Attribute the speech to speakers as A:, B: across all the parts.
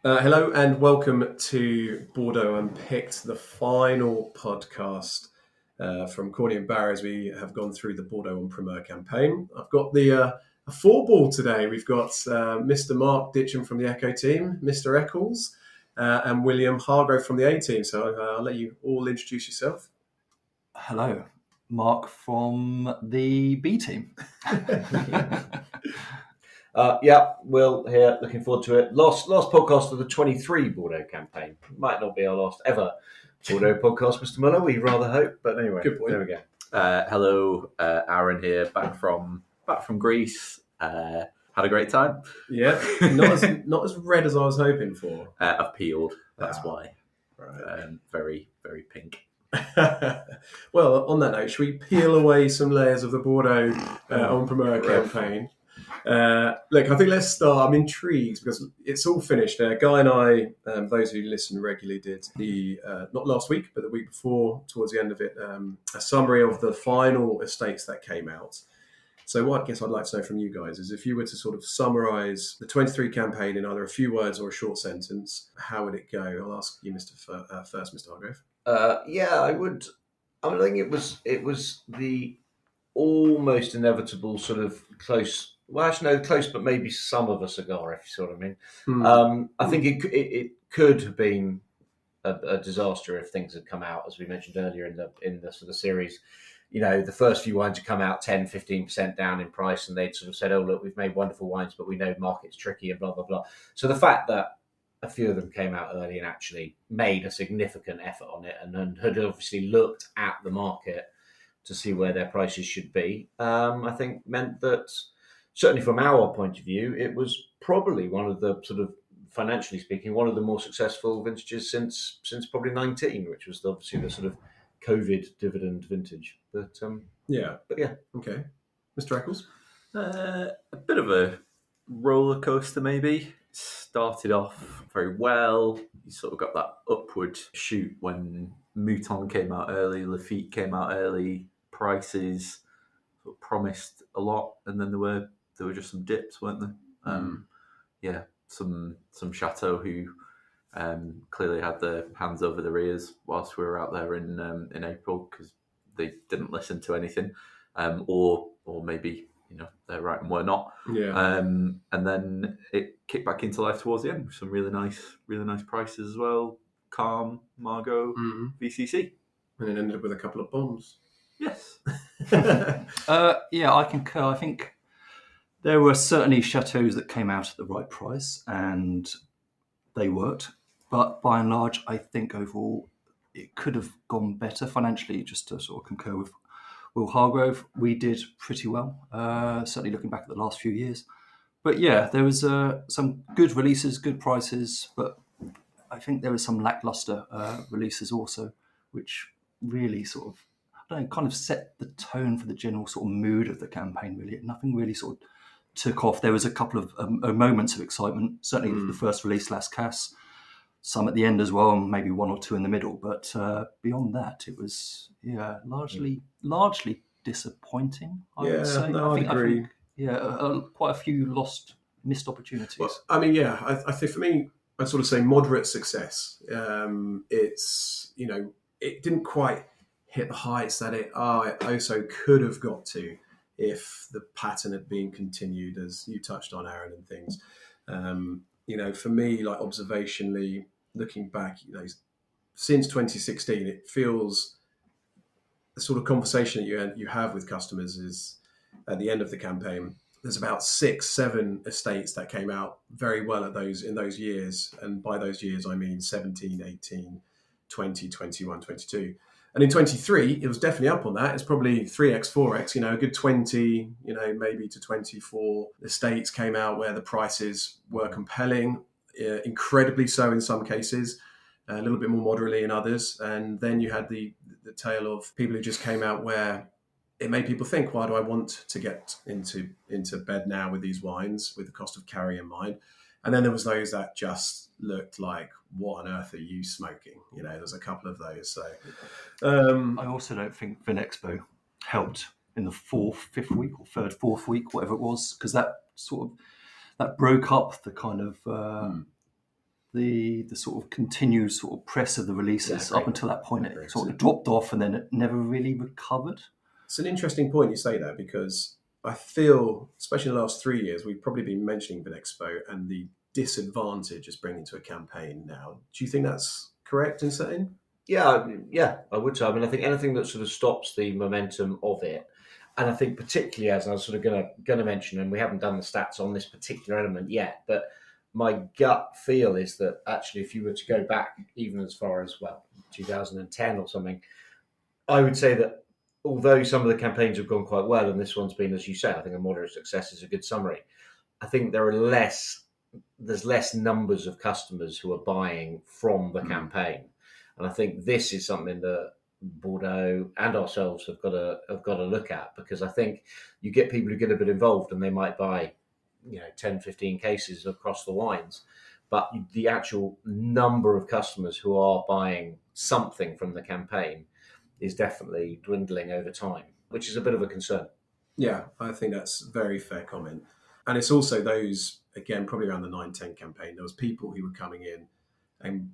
A: Hello and welcome to Bordeaux Unpicked, the final podcast from Corny and Barry as we have gone through the Bordeaux en Primeur campaign. I've got a four ball today. We've got Mr. Mark Ditcham from the Echo team, Mr. Eccles, and William Hargrove from the A team. So I'll let you all introduce yourself.
B: Hello, Mark from the B team.
C: Will here. Looking forward to it. Last podcast of the 23 Bordeaux campaign. Might not be our last ever Bordeaux podcast, Mr. Muller. We rather hope, but anyway,
A: Good point.
C: There we go.
D: Hello, Aaron here, back from Greece. Had a great time.
A: Yeah, not as red as I was hoping for.
D: I've peeled. That's why.
A: Right.
D: Very, very pink.
A: Well, on that note, should we peel away some layers of the Bordeaux en Primeur campaign? Look, I think let's start. I'm intrigued because it's all finished. Guy and I, those who listen regularly, did not last week, but the week before, towards the end of it, a summary of the final estates that came out. So what I guess I'd like to know from you guys is if you were to sort of summarise the 23 campaign in either a few words or a short sentence, how would it go? I'll ask you, first, Mr. Hargrove.
C: I would. I think it was the almost inevitable sort of close. Well, actually, no, close, but maybe some of a cigar, if you see what I mean. I think it could have been a disaster if things had come out, as we mentioned earlier in the sort of series. You know, the first few wines had come out 10, 15% down in price, and they'd sort of said, "Oh, look, we've made wonderful wines, but we know the market's tricky," and blah blah blah. So the fact that a few of them came out early and actually made a significant effort on it, and had obviously looked at the market to see where their prices should be, I think meant that, certainly from our point of view, it was probably one of the sort of, financially speaking, one of the more successful vintages since probably 19, which was obviously the sort of COVID dividend vintage. But yeah.
A: Okay. Mr. Eccles?
D: A bit of a roller coaster, maybe. Started off very well. You sort of got that upward shoot when Mouton came out early, Lafite came out early, prices sort of promised a lot, and then there were just some dips, weren't there? Some chateaux who clearly had their hands over their ears whilst we were out there in April because they didn't listen to anything, or maybe they're right and we're not.
A: Yeah.
D: And then it kicked back into life towards the end with some really nice prices as well. Calm, Margot, VCC,
A: and it ended up with a couple of bombs.
D: Yes.
B: I concur. I think there were certainly chateaux that came out at the right price and they worked. But by and large, I think overall it could have gone better financially, just to sort of concur with Will Hargrove. We did pretty well, certainly looking back at the last few years. But yeah, there was some good releases, good prices, but I think there was some lackluster releases also, which really sort of, kind of set the tone for the general sort of mood of the campaign, really. Nothing really sort of took off. There was a couple of moments of excitement, certainly the first release, Las Cas, some at the end as well, and maybe one or two in the middle. But beyond that, it was largely disappointing, I would say.
A: No, I agree.
B: Quite a few missed opportunities.
A: Well, I mean, I think for me, I'd sort of say moderate success. It's, it didn't quite hit the heights that it also could have got to if the pattern had been continued, as you touched on, Aaron, and things. For me, like observationally, looking back, since 2016, it feels the sort of conversation that you have with customers is at the end of the campaign. There's about 6-7 estates that came out very well in those years, and by those years I mean 17, 18, 20, 21, 22. And in 23, it was definitely up on that. It's probably 3x, 4x, a good 20, maybe to 24 estates came out where the prices were compelling, incredibly so in some cases, a little bit more moderately in others. And then you had the tale of people who just came out where it made people think, why do I want to get into bed now with these wines with the cost of carry in mind? And then there was those that just looked like, what on earth are you smoking? There's a couple of those. So
B: I also don't think Vinexpo helped in the fifth week or fourth week, whatever it was, because that broke up the kind of the sort of continued sort of press of the releases.
C: Yeah,
B: up until that point,
C: Agreed.
B: it sort of dropped off and then it never really recovered.
A: It's an interesting point you say that, because I feel, especially in the last 3 years, we've probably been mentioning Vinexpo and the disadvantage it's bringing to a campaign now. Do you think that's correct in saying?
C: Yeah, I would say. I mean, I think anything that sort of stops the momentum of it, and I think particularly, as I was sort of going to mention, and we haven't done the stats on this particular element yet, but my gut feel is that actually, if you were to go back even as far as 2010 or something, I would say that although some of the campaigns have gone quite well, and this one's been, as you say, I think a moderate success is a good summary. I think there's less numbers of customers who are buying from the campaign. And I think this is something that Bordeaux and ourselves have got to look at, because I think you get people who get a bit involved and they might buy 10, 15 cases across the wines, but the actual number of customers who are buying something from the campaign is definitely dwindling over time, which is a bit of a concern.
A: Yeah, I think that's a very fair comment. And it's also those, again, probably around the 9-10 campaign, there was people who were coming in and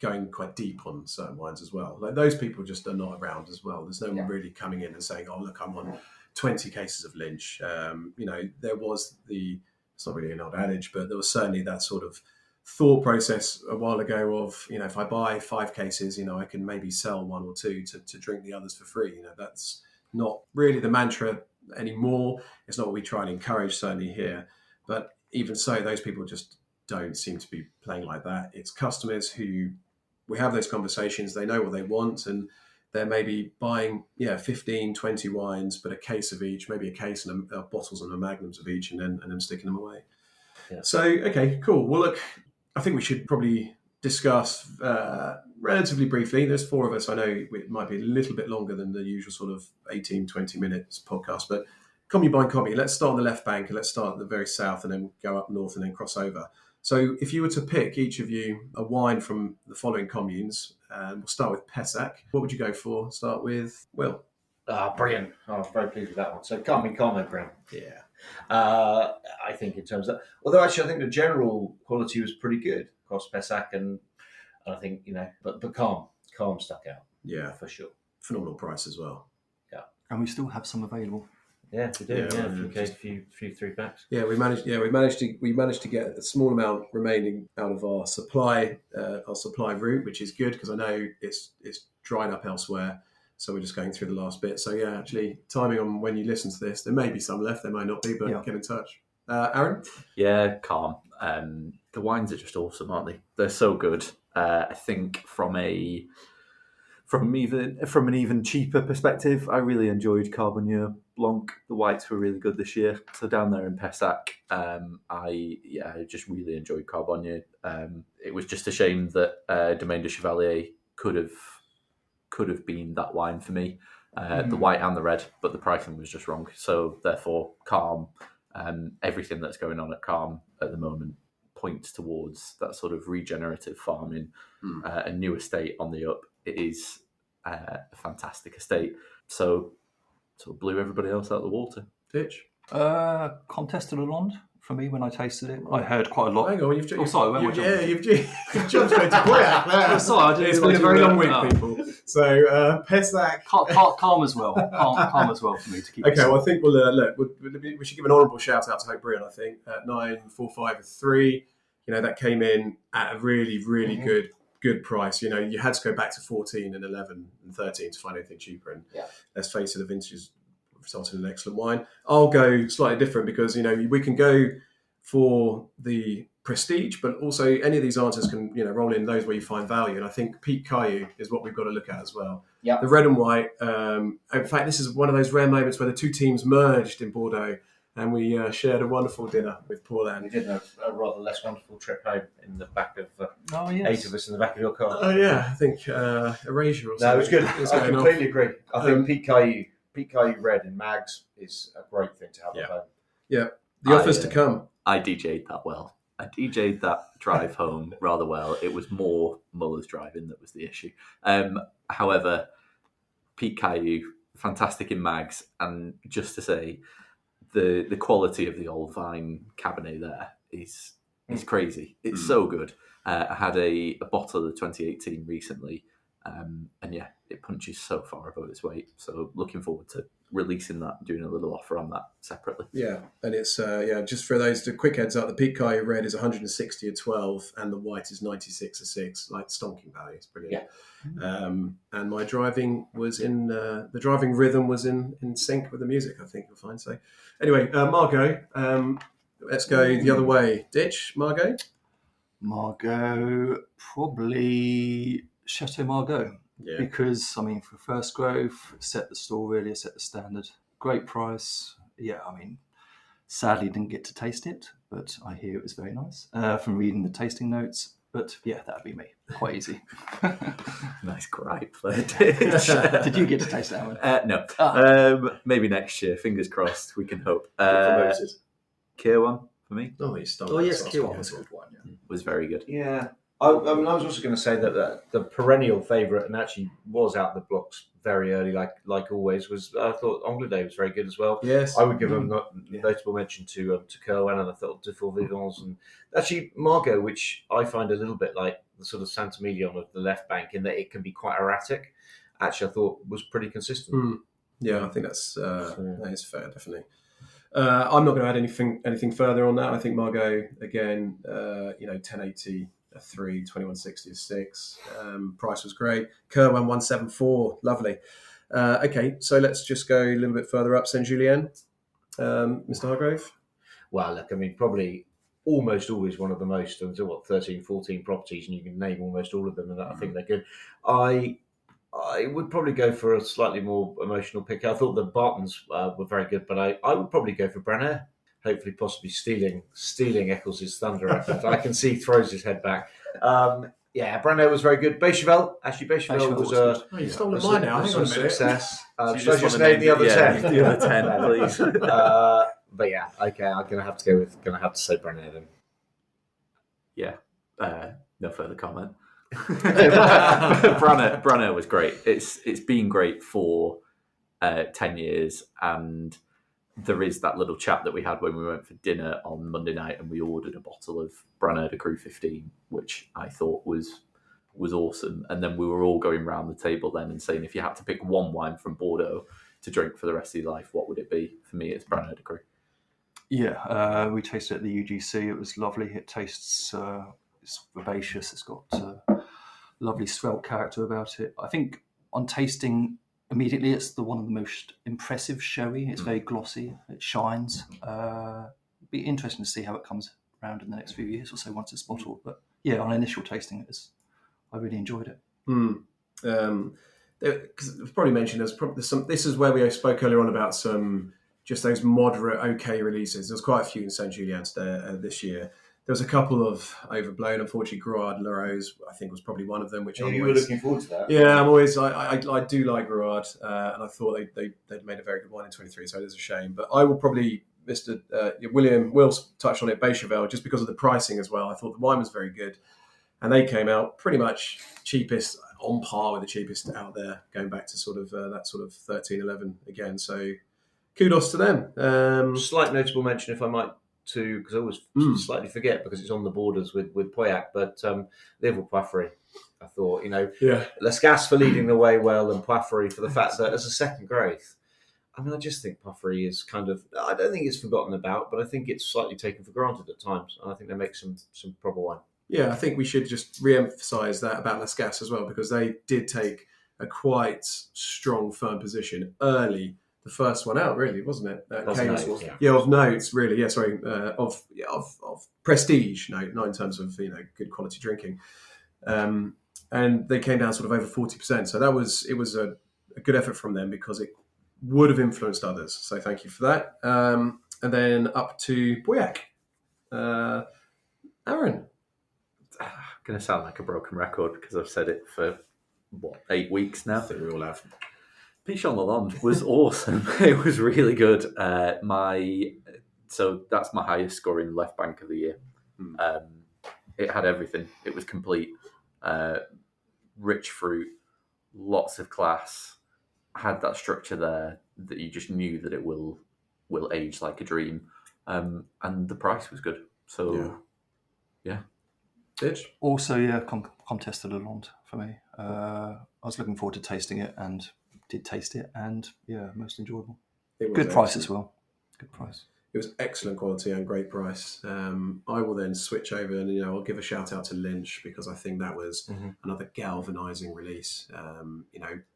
A: going quite deep on certain wines as well. Like, those people just are not around as well. There's no one really coming in and saying, oh, look, I want 20 cases of Lynch. There was it's not really an old adage, but there was certainly that sort of thought process a while ago of, if I buy 5 cases, I can maybe sell 1 or 2 to drink the others for free. That's not really the mantra anymore. It's not what we try and encourage, certainly here. But even so, those people just don't seem to be playing like that. It's customers who we have those conversations, they know what they want, and they're maybe buying 15, 20 wines, but a case of each, maybe a case and bottles and a magnums of each, and then sticking them away. Yeah. So, okay, cool. Well, look, I think we should probably discuss relatively briefly. There's 4 of us. I know it might be a little bit longer than the usual sort of 18, 20 minutes podcast, but commune by commune. Let's start on the left bank and let's start at the very south and then go up north and then cross over. So if you were to pick, each of you, a wine from the following communes, and we'll start with Pessac, what would you go for? Start with Will.
C: Brilliant. I'm very pleased with that one. So commune, Bram.
A: Yeah.
C: I think in terms of that, although actually I think the general quality was pretty good across Pessac, and I think, but calm stuck out.
A: Yeah,
C: for sure.
A: Phenomenal price as well.
B: Yeah. And we still have some available.
C: Yeah, we do. A few 3-packs.
A: Yeah, we managed to get a small amount remaining out of our supply route, which is good because I know it's dried up elsewhere. So we're just going through the last bit. So yeah, actually, timing on when you listen to this, there may be some left, there might not be, but get in touch. Aaron?
D: Yeah, calm. The wines are just awesome, aren't they? They're so good. I think from an even cheaper perspective, I really enjoyed Carbonier Blanc. The whites were really good this year. So down there in Pessac, I just really enjoyed Carbonier. It was just a shame that Domaine de Chevalier could have been that wine for me, the white and the red, but the pricing was just wrong. So therefore, Calm, everything that's going on at Calm at the moment points towards that sort of regenerative farming, a new estate on the up. It is a fantastic estate. So sort of blew everybody else out of the water.
A: Ditch.
B: Comtesse de Lalande for me when I tasted it. I heard quite a lot.
A: Hang on, you've jumped straight to Pauillac there.
B: Oh, sorry, I didn't.
A: It's been a very long week, people. So Pessac,
B: calm as well. Calm as well for me to keep.
A: Okay, well I think we should give an honourable shout out to Hope Brian. I think at 9.45 that came in at a really good price. You had to go back to 14 and 11 and 13 to find anything cheaper. And let's face it, the vintage resulted in an excellent wine. I'll go slightly different because we can go for the prestige, but also any of these answers can roll in those where you find value. And I think Pic Cailloux is what we've got to look at as well. Yeah, the red and white. In fact, this is one of those rare moments where the two teams merged in Bordeaux. And we shared a wonderful dinner with Pauillac.
C: We did a rather less wonderful trip home in the back of 8 of us in the back of your car.
A: Oh yeah, I think erasure or something.
C: No, it was good. I completely agree. I think Pic Cailloux red in Mags is a great thing to have at home. Yeah,
A: the offers to come.
D: I DJ'd that well. I DJ'd that drive home rather well. It was more Muller's driving that was the issue. However, Pic Cailloux, fantastic in Mags, and just to say, the quality of the old vine Cabernet there is It's crazy. It's so good. I had a bottle of the 2018 recently, and yeah, it punches so far above its weight. So looking forward to releasing that, doing a little offer on that separately.
A: Yeah, and it's just for those, the quick heads up, the peak Kai red is 160 a 12, and the white is 96 a 6, like stonking value. It's brilliant. And my driving was the driving rhythm was in sync with the music, I think you'll find. So anyway, Margot, let's go the other way. Ditch, Margot?
B: Margot, probably Chateau Margaux.
A: Yeah.
B: Because, I mean, for first growth, set the store really, set the standard. Great price. Yeah, I mean, sadly didn't get to taste it, but I hear it was very nice from reading the tasting notes. But yeah, that'd be me. Quite easy.
D: Nice gripe.
B: Did you get to taste that one?
D: No. Maybe next year. Fingers crossed. We can hope. K1 for me.
A: Oh, you stole
B: yes,
A: that.
B: K1 was a good one. Yeah.
D: Was very good.
C: Yeah. I mean, I was also going to say that the perennial favourite, and actually was out the blocks very early, like always, was I thought Angleday was very good as well.
A: Yes.
C: I would give a notable mention to Kerwin, and I thought De Vivants, and actually Margot, which I find a little bit like the sort of Santamillion of the left bank in that it can be quite erratic. Actually, I thought was pretty consistent.
A: Yeah, I think that is fair, definitely. I'm not going to add anything further on that. I think Margot again, 1080. A 3, 2160 a 6. Price was great. Kerwin 174, lovely. Okay, so let's just go a little bit further up. Saint Julien, Mr. Hargrove.
C: Well, look, I mean, probably almost always one of the most, until 13, 14 properties, and you can name almost all of them, and I think they're good. I would probably go for a slightly more emotional pick. I thought the Bartons were very good, but I would probably go for Branagh. Hopefully, possibly stealing Eccles' thunder. I can see throws his head back. Branagh was very good. Bechevel was
A: You stole mine now. Hang on a minute.
C: Success.
D: So
C: So just name the other 10.
D: The other 10, please.
C: But yeah, okay, I'm gonna have to say Branagh then.
D: Yeah, no further comment. Branagh was great. It's been great for 10 years, and there is that little chat that we had when we went for dinner on Monday night, and we ordered a bottle of Branagh de Cru 15, which I thought was awesome. And then we were all going around the table then and saying, if you had to pick one wine from Bordeaux to drink for the rest of your life, what would it be? For me, it's Branagh de Cru.
B: Yeah, we tasted it at the UGC. It was lovely. It tastes, it's vivacious. It's got lovely svelte character about it. I think on tasting, immediately, it's one of the most impressive sherry. It's very glossy. It shines. It'd be interesting to see how it comes around in the next few years or so once it's bottled. But yeah, on initial tasting, I really enjoyed it.
A: Because I've probably mentioned there's some. This is where we spoke earlier on about some just those moderate, okay releases. There's quite a few in Saint Julien this year. There was a couple of overblown. Unfortunately, Grouard Larose, I think, was probably one of them. Which
C: you were looking forward to that.
A: Yeah, I'm always. I do like Grouard, and I thought they'd made a very good wine in 23. So it is a shame. But I will probably, Will touched on it. Bechevel, just because of the pricing as well. I thought the wine was very good, and they came out pretty much cheapest, on par with the cheapest out there, going back to sort of that sort of 13, 11 again. So kudos to them.
C: Slight notable mention, if I might. Because I always slightly forget because it's on the borders with Pauillac, but Liverpool Poiffry, I thought, Lascasse for leading the way well, and Poiffry for the fact that as a second growth, I mean, I just think Poiffry is kind of, I don't think it's forgotten about, but I think it's slightly taken for granted at times, and I think they make some proper wine.
A: Yeah, I think we should just re-emphasise that about Lascasse as well, because they did take a quite strong, firm position early. The first one out, really, wasn't it? Of notes, really. Yeah, sorry, of prestige. No, not in terms of good quality drinking. And they came down sort of over 40%. So it was a good effort from them because it would have influenced others. So thank you for that. And then up to Pauillac, Aaron.
D: I'm going to sound like a broken record because I've said it for 8 weeks now.
A: I think we all have.
D: Pichon Lalonde was awesome. It was really good. So that's my highest scoring left bank of the year. It had everything. It was complete. Rich fruit, lots of class. Had that structure there that you just knew that it will age like a dream. And the price was good. So
A: Ditch?
B: Also, yeah, Comtesse de Lalande for me. I was looking forward to tasting it and did taste it, and yeah, most enjoyable.
A: It was
B: Good price
A: excellent.
B: as well. Good price.
A: It was excellent quality and great price. I will then switch over and I'll give a shout out to Lynch because I think that was another galvanising release.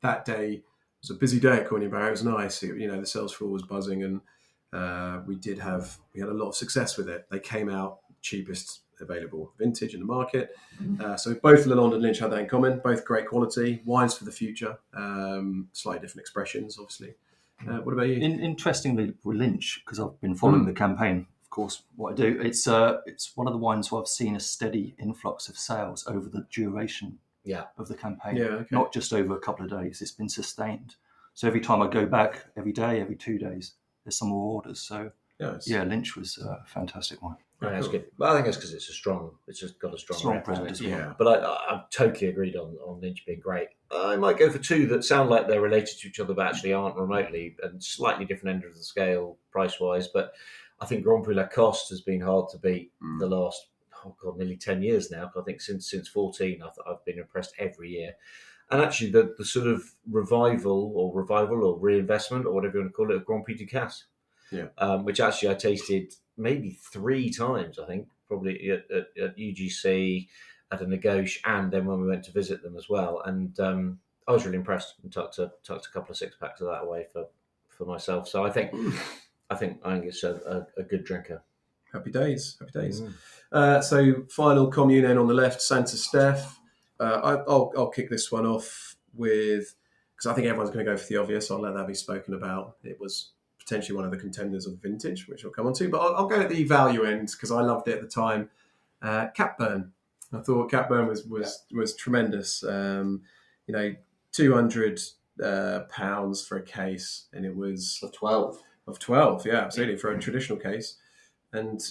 A: That day was a busy day at Courtney Barrow. It was nice. The sales floor was buzzing, and we had a lot of success with it. They came out cheapest available vintage in the market. So both Lalande and Lynch had that in common. Both great quality wines for the future. Slightly different expressions, obviously. What about you?
B: Interestingly, with Lynch, because I've been following the campaign, of course, what I do, it's one of the wines where I've seen a steady influx of sales over the duration of the campaign.
A: Yeah, okay.
B: Not just over a couple of days. It's been sustained. So every time I go back, every day, every 2 days, there's some more orders. So Lynch was a fantastic wine.
C: I think that's good. But I think it's because it's just got a strong
B: brand as well.
A: Yeah.
C: But I totally agreed on Lynch being great. I might go for two that sound like they're related to each other, but actually aren't remotely, and slightly different end of the scale price-wise. But I think Grand Prix Lacoste has been hard to beat the last, nearly 10 years now. I think since 14, I've been impressed every year. And actually, the sort of revival or reinvestment or whatever you want to call it, of Grand Prix Ducasse.
A: Yeah.
C: Which actually I tasted maybe 3 times, I think, probably at UGC, at a negotiation, and then when we went to visit them as well. And I was really impressed and tucked a couple of 6-packs of that away for myself. So I think it's a good drinker.
A: Happy days. So final commune then on the left, Santa Steph. I'll kick this one off with, because I think everyone's going to go for the obvious. I'll let that be spoken about. It was potentially one of the contenders of the vintage, which we'll come on to. But I'll go at the value end because I loved it at the time. Capburn. I thought Capburn was tremendous. £200 for a case, and it was of 12. Yeah, absolutely, for a traditional case. And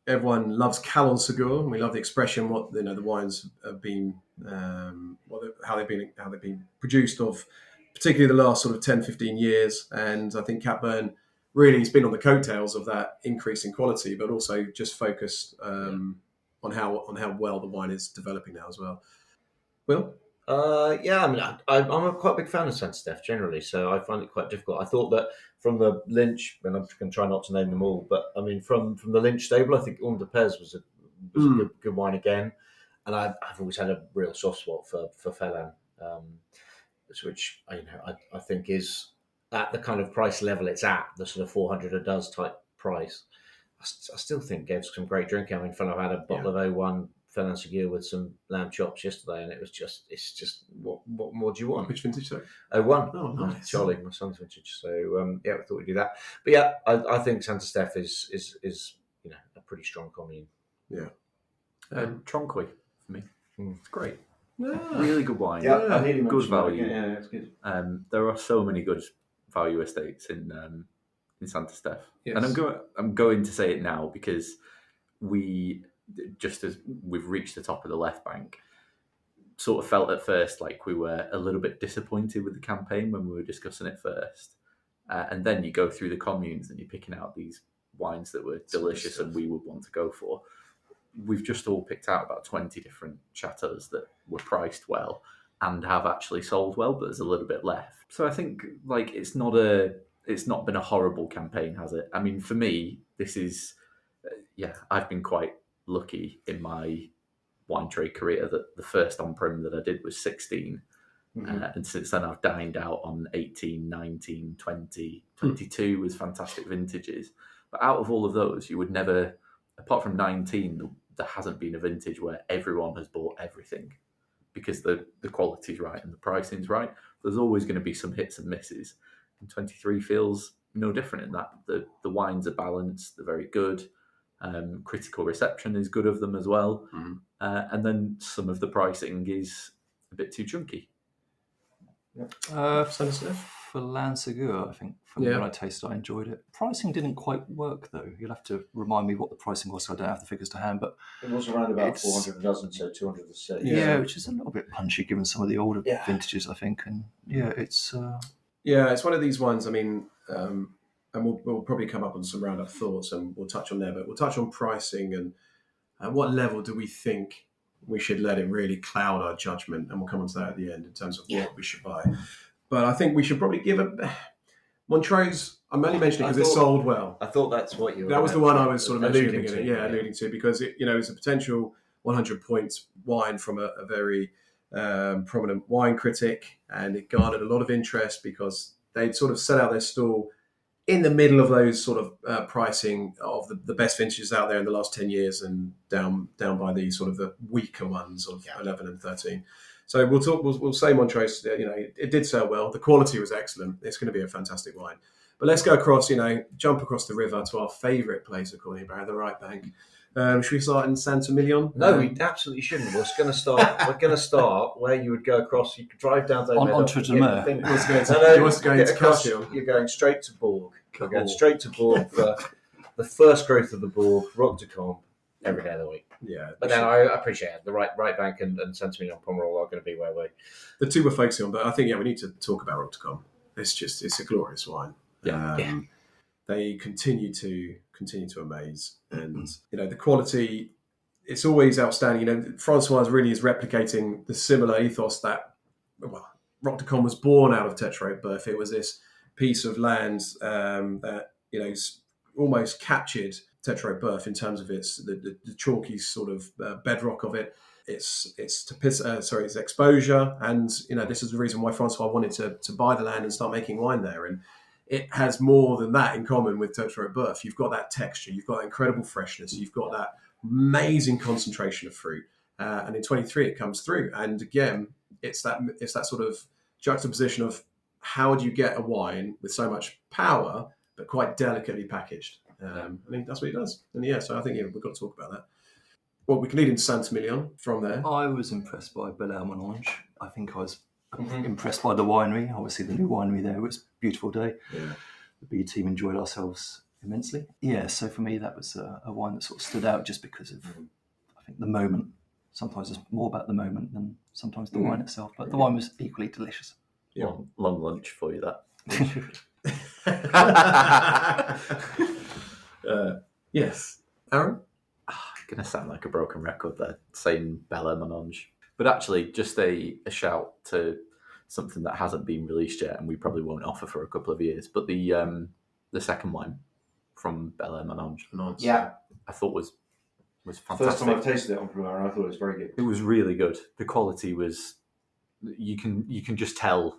A: everyone loves Calon Segur, and we love the expression what the wines have been, how they've been produced of. Particularly the last sort of 10, 15 years. And I think Capburn really has been on the coattails of that increase in quality, but also just focused on how well the wine is developing now as well. Will?
C: I'm a quite big fan of Santa Steph generally, so I find it quite difficult. I thought that from the Lynch, and I'm going to try not to name them all, but I mean from the Lynch stable, I think Homme de Pez was a good wine again, and I've always had a real soft spot for Felin. Which I think is at the kind of price level it's at, the sort of 400 a dozen type price. I still think gave some great drinking. I mean, I had a bottle of 01 Felin Segur with some lamb chops yesterday, and it's just what more do you want?
A: Which vintage, sorry?
C: 01.
A: Oh, nice.
C: Charlie, my son's vintage. So we thought we'd do that. But yeah, I think Santa Steph is a pretty strong commune.
A: Yeah.
D: Tronquoy for me. It's great.
A: Yeah.
D: Really good wine. Good value.
C: Yeah, it's good.
D: There are so many good value estates in Santa Steph,
A: yes.
D: And I'm going to say it now because just as we've reached the top of the left bank, sort of felt at first like we were a little bit disappointed with the campaign when we were discussing it first, and then you go through the communes and you're picking out these wines that were delicious and we would want to go for. We've just all picked out about 20 different chateaux that were priced well and have actually sold well, but there's a little bit left. So I think it's not been a horrible campaign, has it? I mean, for me, this is, I've been quite lucky in my wine trade career that the first on-prim that I did was 16. And since then I've dined out on 18, 19, 20, 22 was fantastic vintages. But out of all of those, you would never, apart from 19, there hasn't been a vintage where everyone has bought everything because the quality's right and the pricing's right. There's always going to be some hits and misses. And 23 feels no different in that. The wines are balanced, they're very good. Critical reception is good of them as well. And then some of the pricing is a bit too chunky.
B: For Lansegur, I think from what I tasted, I enjoyed it. Pricing didn't quite work though. You'll have to remind me what the pricing was, so I don't have the figures to hand. But
C: it was around about 400 a dozen, so 200 a set.
B: Yeah, which is a little bit punchy given some of the older vintages, I think. And it's
A: it's one of these ones. I mean, and we'll probably come up on some roundup thoughts, and we'll touch on there. But we'll touch on pricing and At what level do we think we should let it really cloud our judgment? And we'll come on to that at the end in terms of what we should buy. But I think we should probably give Montrose. I'm only mentioning it because it sold well.
C: I thought that's what you were.
A: That was the one I was sort of mentioning
C: alluding to.
A: Yeah, alluding to, because it's a potential 100 points wine from a very prominent wine critic, and it garnered a lot of interest because they'd sort of set out their stall in the middle of those sort of pricing of the best vintages out there in the last 10 years, and down by the sort of the weaker ones of 11 and 13. So we'll say Montrose, it did sell well. The quality was excellent. It's going to be a fantastic wine. But let's go across, jump across the river to our favourite place of Corney Barrow, the right bank. Should we start in Saint-Emilion?
C: No, we absolutely shouldn't. We're going to start where you would go across. You could drive down to
B: onto the Mer.
C: You're going straight to Bourg. You're going straight to Bourg for the first growth of the Bourg, Roc de Combe, every day of the week.
A: Yeah,
C: but then I appreciate it. The right bank and Saint-Emilion Pomerol are going to be where
A: the two we're focusing on. But I think we need to talk about Roc de Combe. It's a glorious wine. They continue to amaze, and the quality. It's always outstanding. Francois really is replicating the similar ethos that Roc de Combe was born out of Tetra Birth. It was this piece of land that almost captured Tetra Birth in terms of its the chalky sort of bedrock of it. Its exposure, and this is the reason why Francois wanted to buy the land and start making wine there. And it has more than that in common with Tetra Birth. You've got that texture, you've got incredible freshness, you've got that amazing concentration of fruit, and in 23 it comes through. And again, it's that sort of juxtaposition of how do you get a wine with so much power but quite delicately packaged. I think that's what he does. And so I think we've got to talk about that. Well, we can lead into Saint-Emilion from there.
B: I was impressed by Bel-Air-Monange. I think I was impressed by the winery. Obviously, the new winery there. It was a beautiful day. Yeah. The B team enjoyed ourselves immensely. Yeah, so for me, that was a wine that sort of stood out just because of, I think, the moment. Sometimes it's more about the moment than sometimes the wine itself. But the wine was equally delicious.
D: Yeah, long lunch for you, that.
A: Yes. Aaron?
D: Going to sound like a broken record there, saying Bel-Air-Monange. But actually, just a shout to something that hasn't been released yet, and we probably won't offer for a couple of years. But the second wine from Bel-Air-Monange, I thought was fantastic.
C: First time I've tasted it on Primera, I thought it was very good.
D: It was really good. The quality was, you can just tell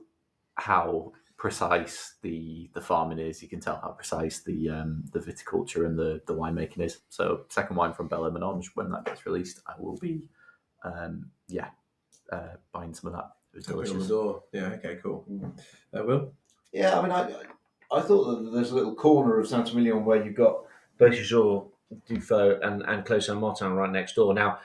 D: how precise the farming is. You can tell how precise the viticulture and the winemaking is. So second wine from Bel-Air-Monange, when that gets released, I will be buying some of that. It was delicious.
A: On the door. Yeah, okay, cool. Will?
C: Yeah, I mean, I thought that there's a little corner of Saint-Emilion where you've got Beausejour, Dufaux and Clos Saint-Martin right next door. Now,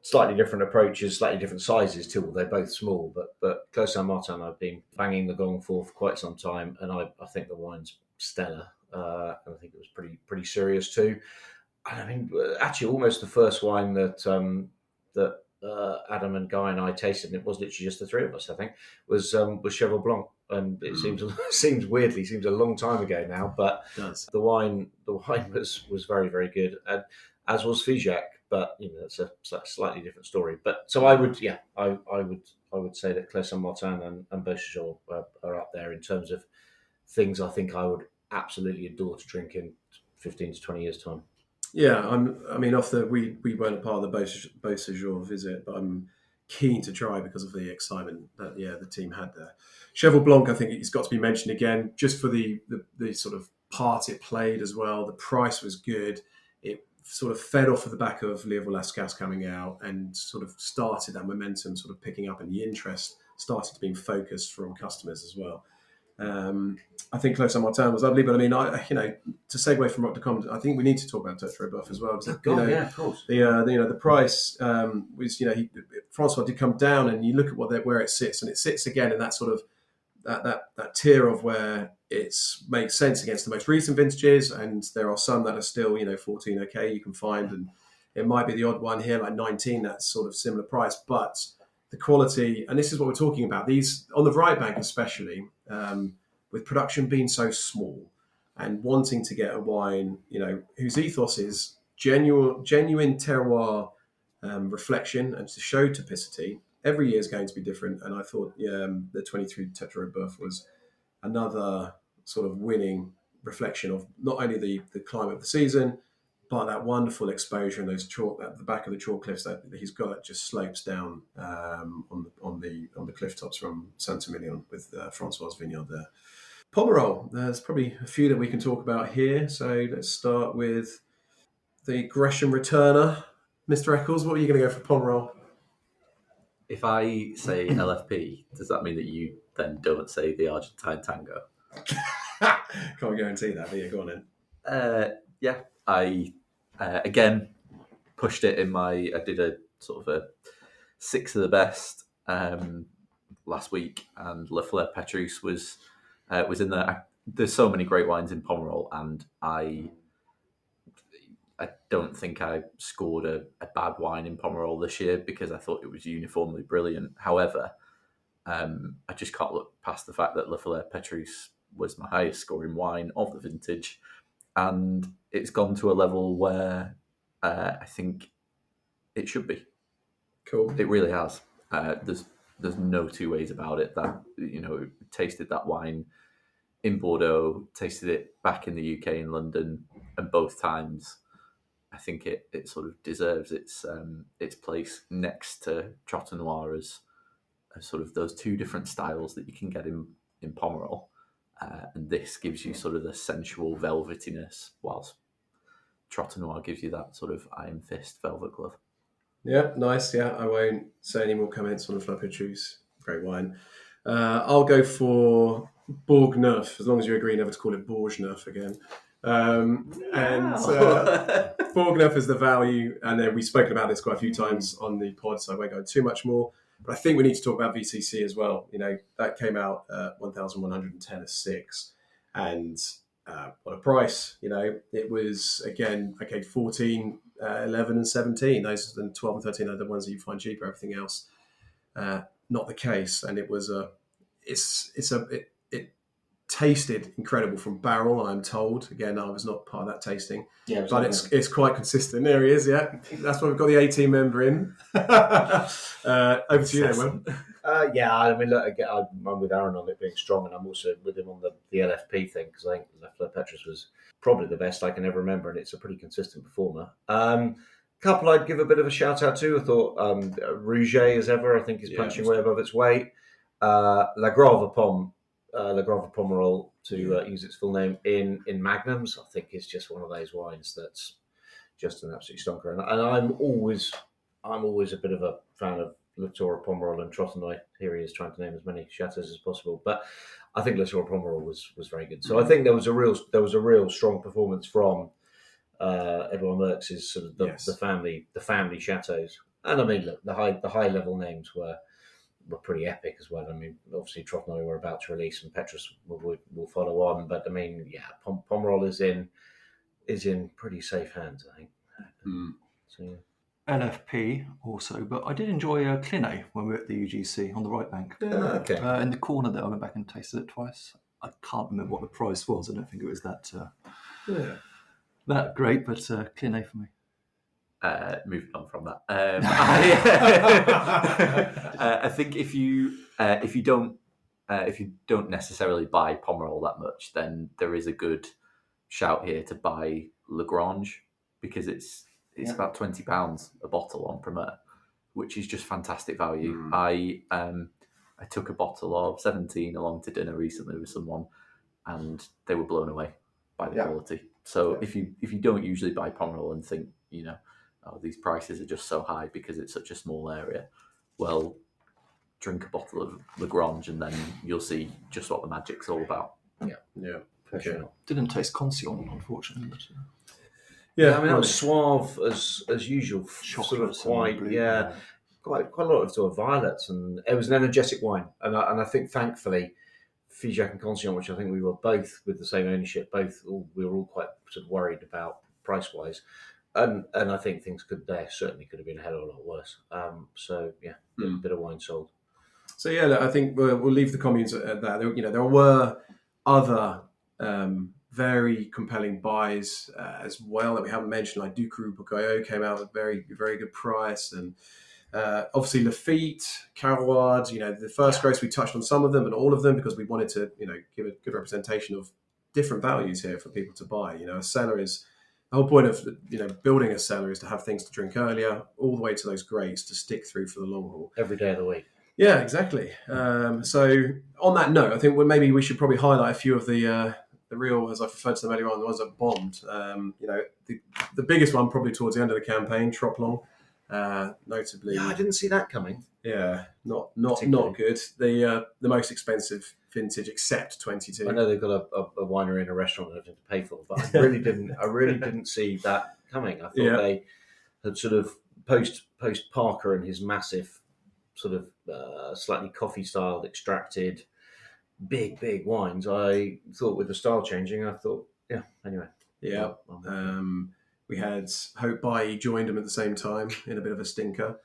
C: slightly different approaches, slightly different sizes too. They're both small, but Clos Saint-Martin I've been banging the gong for quite some time, and I think the wine's stellar. And I think it was pretty serious too. And I mean, actually, almost the first wine that Adam and Guy and I tasted, and it was literally just the three of us, I think, was Cheval Blanc. And it seems a long time ago now, but the wine was very, very good, and as was Figeac. But it's a slightly different story. But so I would say that Clos Saint-Martin and Beausejour are up there in terms of things I think I would absolutely adore to drink in 15 to 20 years' time.
A: Yeah, we weren't a part of the Beausejour visit, but I'm keen to try because of the excitement that the team had there. Cheval Blanc, I think it's got to be mentioned again, just for the sort of part it played as well. The price was good. It sort of fed off of the back of Lièvre Lascasse coming out and sort of started that momentum sort of picking up, and the interest started to being focused from customers as well. I think Clos Saint-Martin was lovely, but I mean, to segue from Roc de Combe, I think we need to talk about Tetra Boeuf as well. Because,
C: yeah, of course.
A: The price was, Francois did come down, and you look at where it sits, and it sits again in that sort of that tier of where it makes sense against the most recent vintages, and there are some that are still 14 okay you can find, and it might be the odd one here like 19 that's sort of similar price, but the quality, and this is what we're talking about, these on the right bank especially, with production being so small and wanting to get a wine whose ethos is genuine terroir reflection and to show typicity. Every year is going to be different, and I thought the 23 Tetra Boeuf was another sort of winning reflection of not only the climate of the season, but that wonderful exposure and those chalk at the back of the chalk cliffs that he's got that just slopes down on the cliff tops from Saint-Emilion with Francois Vineyard there. Pomerol, there's probably a few that we can talk about here. So let's start with the Gresham returner. Mr. Eccles, what are you going to go for Pomerol?
D: If I say LFP, does that mean that you then don't say the Argentine Tango?
A: Can't guarantee that, but yeah, go on in.
D: Yeah, I again pushed it in I did a sort of a 6 of the best last week, and La Fleur Petrus was in there. There's so many great wines in Pomerol, and I don't think I scored a bad wine in Pomerol this year because I thought it was uniformly brilliant. However, I just can't look past the fact that La Fleur Petrus was my highest scoring wine of the vintage, and it's gone to a level where I think it should be.
A: Cool.
D: It really has. There's no two ways about it. That tasted that wine in Bordeaux, tasted it back in the UK in London, and both times I think it sort of deserves its place next to Trotton Noir as sort of those two different styles that you can get in Pomerol. And this gives you sort of the sensual velvetiness, whilst Trotton Noir gives you that sort of iron fist velvet glove.
A: Yeah, nice. Yeah, I won't say any more comments on the Fleur Petrus. Great wine. I'll go for Bourg Neuf, as long as you agree never to call it Bourg Neuf again. And Bourg Neuf is the value, and we've spoken about this quite a few times on the pod, so I won't go too much more. But I think we need to talk about VCC as well. That came out at 1,110 a 6, and what a price. It was, again, okay, 14, 11 and 17. Those and 12 and 13 are the ones that you find cheaper. Everything else, not the case. And it was it tasted incredible from barrel, I'm told. Again, I was not part of that tasting.
C: Yeah,
A: but it's quite consistent. There he is, yeah. That's why we've got the A-team member in. Over to you then, Will.
C: Yeah, I mean, look, again, I'm with Aaron on it being strong, and I'm also with him on the LFP thing, because I think La Fleur Petrus was probably the best I can ever remember, and it's a pretty consistent performer. Couple I'd give a bit of a shout out to. I thought Rouget, as ever, I think is punching way above its weight. La Grave Pomerol, to use its full name, in Magnums, I think is just one of those wines that's just an absolute stonker. And I'm always a bit of a fan of Latour Pomerol and Trottonnoy. Here he is trying to name as many chateaux as possible, but I think Latour Pomerol was very good. So I think there was a real strong performance from Edouard Merckx's sort of the family chateaux. And I mean, look, the high level names were pretty epic as well. I mean, obviously Trottonnoy were about to release, and Petrus will follow on. But I mean, yeah, Pomerol is in pretty safe hands, I think. So yeah.
B: LFP also, but I did enjoy Clinet when we were at the UGC on the right bank.
C: Okay.
B: In the corner there, I went back and tasted it twice. I can't remember what the price was. I don't think it was that great, but Clinet for me.
D: Moving on from that, I think if you don't necessarily buy Pomerol that much, then there is a good shout here to buy Lagrange, because it's about £20 a bottle on Premier, which is just fantastic value. I took a bottle of 17 along to dinner recently with someone, and they were blown away by the quality. So if you don't usually buy Pomerol and think, these prices are just so high because it's such a small area, well, drink a bottle of Lagrange and then you'll see just what the magic's all about.
A: Yeah.
C: Okay.
B: Didn't taste Concierge, unfortunately. But,
C: I mean, that was suave as usual, sort of quite a lot of sort of violets, and it was an energetic wine. And I think, thankfully, Figeac and Concierge, which I think we were both with the same ownership, we were all quite sort of worried about price wise. And I think things certainly could have been a hell of a lot worse. So yeah, a bit of wine sold.
A: So yeah, I think we'll leave the communes at that. There were other very compelling buys as well that we haven't mentioned, like Ducru Bukayo came out at a very, very good price. And obviously Lafitte, Carroad, the first growths, we touched on some of them, but all of them, because we wanted to, give a good representation of different values here for people to buy. A cellar is, the whole point of, building a cellar is to have things to drink earlier, all the way to those grapes to stick through for the long haul.
C: Every day of the week.
A: Yeah, exactly. So on that note, I think maybe we should probably highlight a few of the real, as I referred to them earlier on, the ones that bombed. The biggest one probably towards the end of the campaign, Troplong, notably.
C: Yeah, I didn't see that coming.
A: Yeah, not good. The most expensive vintage, except 22.
C: I know they've got a winery and a restaurant that I have to pay for, but I really didn't see that coming. I thought they had sort of post Parker and his massive sort of slightly coffee styled extracted big wines. I thought with the style changing, anyway.
A: Yeah. We had Hope Bailly joined them at the same time in a bit of a stinker.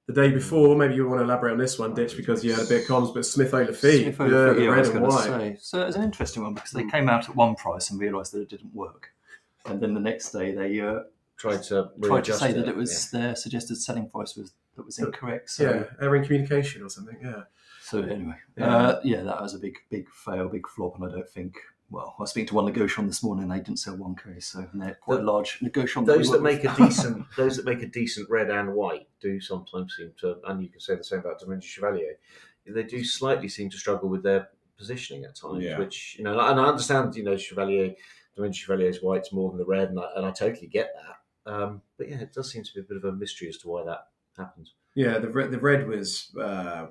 A: The day before, maybe you want to elaborate on this one, Ditch, because you had a bit of comms, but Smith Lafitte, the red and white.
B: So it was an interesting one because they came out at one price and realised that it didn't work. And then the next day they
C: tried to
B: say that it was their suggested selling price that was incorrect. So
A: error in communication or something. Yeah.
B: So anyway, that was a big fail, big flop, and I don't think. Well, I was speaking to one negotiant this morning. They didn't sell 1K, so they're quite large negotiant.
C: Those that make a decent red and white do sometimes seem to, and you can say the same about Domaine du Chevalier. They do slightly seem to struggle with their positioning at times, which and I understand. Chevalier, Domaine du Chevalier's white's more than the red, and I totally get that. But it does seem to be a bit of a mystery as to why that happens.
A: Yeah, the red was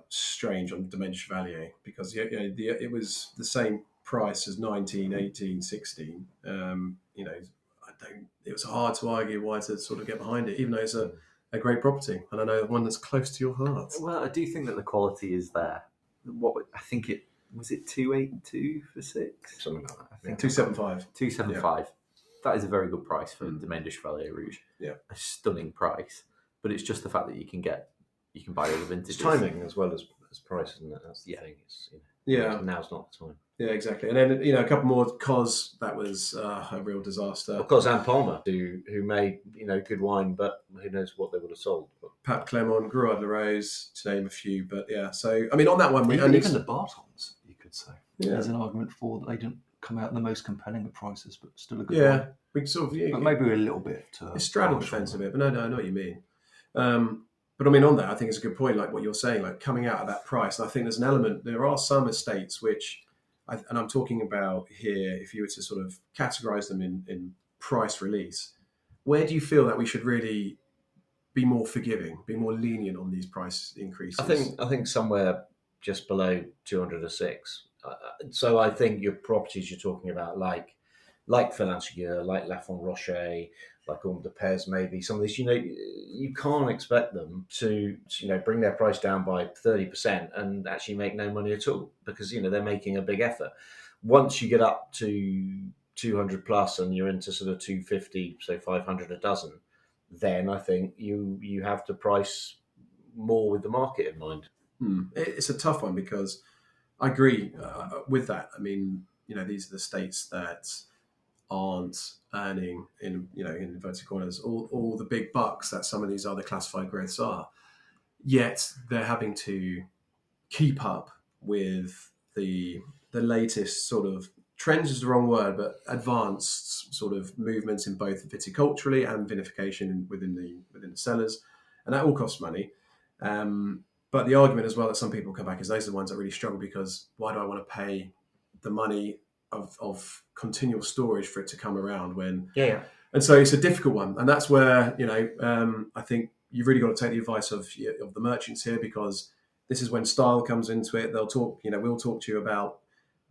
A: strange on Domaine du Chevalier because it was the same price as 19, 18, 16. It was hard to argue why to sort of get behind it, even though it's a great property, and I know one that's close to your heart.
D: Well, I do think that the quality is there. I think it was 282 for 6,
C: something like that.
A: I think 275.
D: 275. Yeah. That is a very good price for Domaine du Chevalier Rouge.
A: Yeah,
D: a stunning price. But it's just the fact that you can buy all the vintages.
C: It's timing as well as price, isn't it? That's the thing. It's, now's not the time.
A: Yeah, exactly. And then a couple more Cos, that was a real disaster.
C: Of course, and Palmer, who made good wine, but who knows what they would have sold.
A: Pape Clement, Gruard Larose, to name a few. But yeah, so I mean, on that one,
B: even the Bartons, you could say. Yeah. There's an argument for that they didn't come out the most compelling of prices, but still a good wine.
A: We sort of
B: but maybe a little bit.
A: It straddled the fence a bit, but no, I know what you mean. But I mean, on that, I think it's a good point, like what you're saying, like coming out at that price. And I think there's an element, there are some estates which, and I'm talking about here, if you were to sort of categorize them in price release, where do you feel that we should really be more forgiving, be more lenient on these price increases?
C: I think somewhere just below 200 a 6. So I think your properties you're talking about, like Philantier, like Lafon Rocher, like Orme de Pez, maybe some of these, you can't expect them to, bring their price down by 30% and actually make no money at all because, they're making a big effort. Once you get up to 200 plus and you're into sort of 250, say 500 a dozen, then I think you have to price more with the market in mind.
A: It's a tough one because I agree with that. I mean, these are the states that aren't earning in inverted corners all the big bucks that some of these other classified growths are, yet they're having to keep up with the latest sort of trends is the wrong word, but advanced sort of movements in both viticulturally and vinification within the cellars, and that all costs money. But the argument as well that some people come back is those are the ones that really struggle because why do I want to pay the money of continual storage for it to come around when and so it's a difficult one, and that's where I think you've really got to take the advice of the merchants here, because this is when style comes into it. They'll talk, we'll talk to you about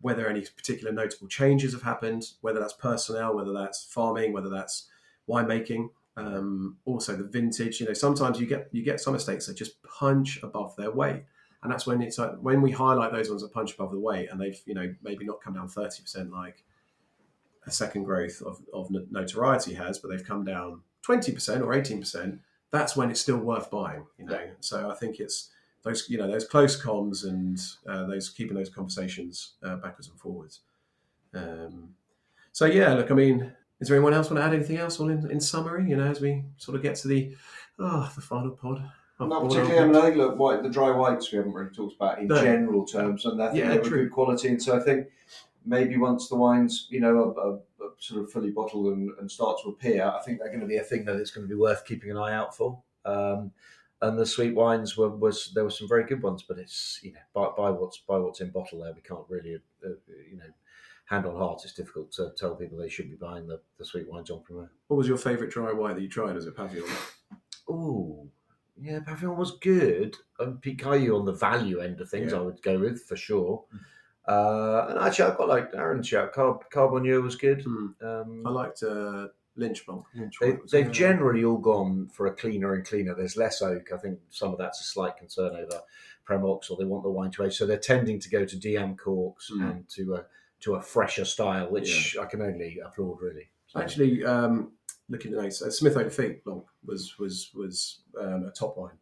A: whether any particular notable changes have happened, whether that's personnel, whether that's farming, whether that's winemaking, also the vintage. Sometimes you get some estates that just punch above their weight. And that's when it's like when we highlight those ones that punch above the weight and they've maybe not come down 30% like a second growth of notoriety has, but they've come down 20% or 18%. That's when it's still worth buying. So I think it's those those close comms and those keeping those conversations backwards and forwards. So yeah, look, I mean, is there anyone else want to add anything else all in summary? As we sort of get to the final pod.
C: Not particularly. I mean, I think the dry whites we haven't really talked about in general terms, and I think they were good quality. And so I think maybe once the wines, are sort of fully bottled and start to appear, I think they're going to be a thing that it's going to be worth keeping an eye out for. And the sweet wines there were some very good ones, but it's by what's in bottle there, we can't really hand on heart, it's difficult to tell people they should be buying the sweet wines on Premier.
A: What was your favourite dry white that you tried? Was it Pavillon?
C: Oh, yeah, Pavillon was good. Picaille on the value end of things, I would go with for sure. And actually, I quite liked Aaron's shout. Carbonier was good.
A: I liked Lynch Blanc.
C: They've generally all gone for a cleaner and cleaner. There's less oak. I think some of that's a slight concern over Premox, or they want the wine to age. So they're tending to go to DM corks and to a fresher style, which I can only applaud, really. So.
A: Actually, looking at those, Smith O'Feet Blanc was a top wine,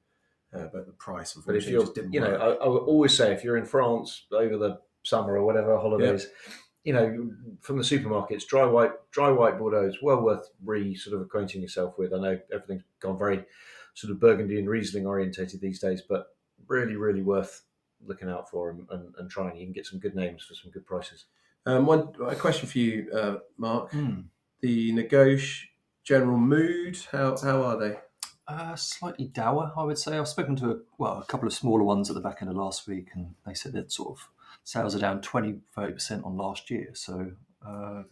A: but the price, unfortunately, just didn't work.
C: I would always say if you're in France over the summer or whatever holidays, from the supermarkets, dry white Bordeaux is well worth sort of acquainting yourself with. I know everything's gone very sort of Burgundy and Riesling orientated these days, but really, really worth looking out for and trying. You can get some good names for some good prices.
A: A question for you, Mark. The Negoce general mood, how are they?
B: Slightly dour, I would say. I've spoken to a couple of smaller ones at the back end of last week, and they said that sort of sales are down 20-30% on last year. So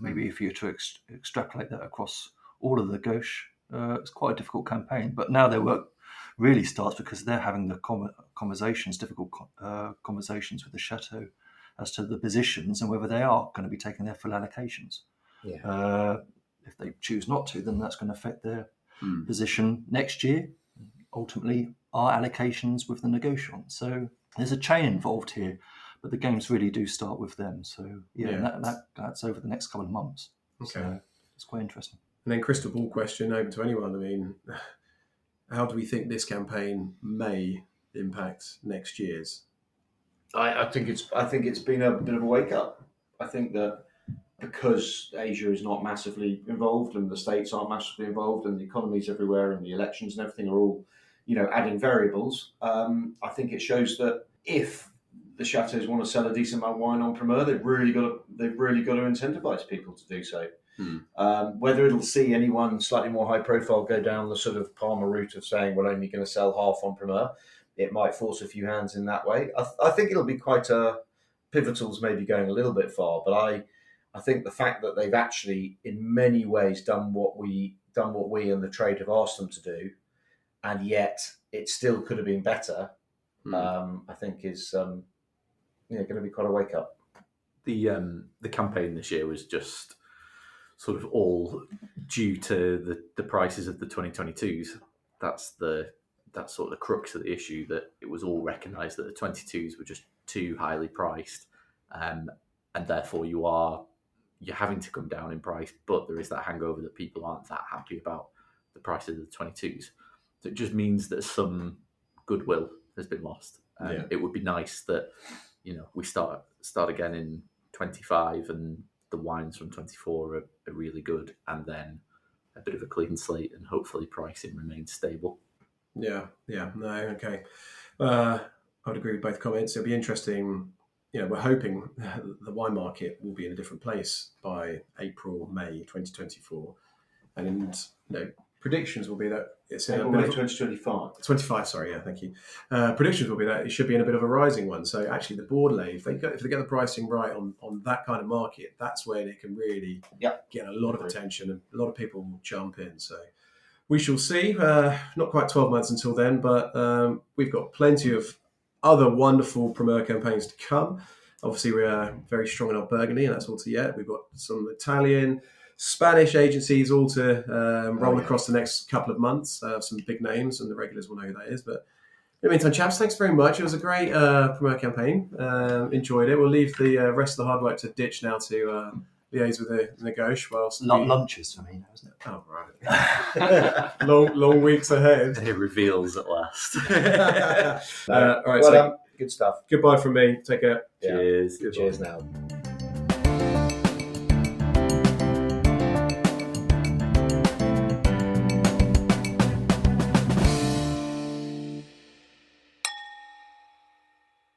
B: maybe if you were to extrapolate that across all of the gauche, it's quite a difficult campaign. But now their work really starts because they're having the difficult conversations with the chateau as to the positions and whether they are going to be taking their full allocations. Yeah. If they choose not to, then that's going to affect their position next year. Ultimately, our allocations with the negotiant. So there's a chain involved here, but the games really do start with them. So that's over the next couple of months. Okay, so it's quite interesting.
A: And then crystal ball question open to anyone. I mean, how do we think this campaign may impact next year's?
C: I think it's been a bit of a wake up. I think that because Asia is not massively involved and the States aren't massively involved and the economies everywhere and the elections and everything are all, adding variables. I think it shows that if the chateaus want to sell a decent amount of wine on Premier, they've really got to incentivise people to do so. Whether it'll see anyone slightly more high profile go down the sort of Palmer route of saying we're only going to sell half on Premier, it might force a few hands in that way. I think it'll be quite Pivotal's maybe going a little bit far, but I think the fact that they've actually in many ways done what we and the trade have asked them to do, and yet it still could have been better. I think is going to be quite a wake up.
D: The campaign this year was just sort of all due to the prices of the 2022s. That's sort of the crux of the issue, that it was all recognised that the 22s were just too highly priced, and therefore you're having to come down in price, but there is that hangover that people aren't that happy about the price of the 22s. So it just means that some goodwill has been lost. It would be nice that we start again in 25 and the wines from 24 are really good, and then a bit of a clean slate and hopefully pricing remains stable.
A: Okay. I would agree with both comments. It'll be interesting. We're hoping the wine market will be in a different place by April, May 2024. And, predictions will be that it's in
C: April, May 2025.
A: 25, sorry, yeah, thank you. Predictions will be that it should be in a bit of a rising one. So actually the Bordeaux, if they get the pricing right on that kind of market, that's where they can really get a lot of attention and a lot of people will jump in. So we shall see. Not quite 12 months until then, but we've got plenty of other wonderful Premier campaigns to come. Obviously, we're very strong in our Burgundy, and that's all to yet. We've got some Italian, Spanish agencies all to roll across the next couple of months. Some big names, and the regulars will know who that is. But in the meantime, chaps, thanks very much. It was a great Premier campaign. Enjoyed it. We'll leave the rest of the hard work to Ditch now to liaise with the Negoce. Whilst
B: lunches for me now, isn't it?
A: Oh, right. long weeks ahead.
D: It reveals at last.
A: All right,
C: good stuff.
A: Goodbye from me. Take care.
C: Cheers now.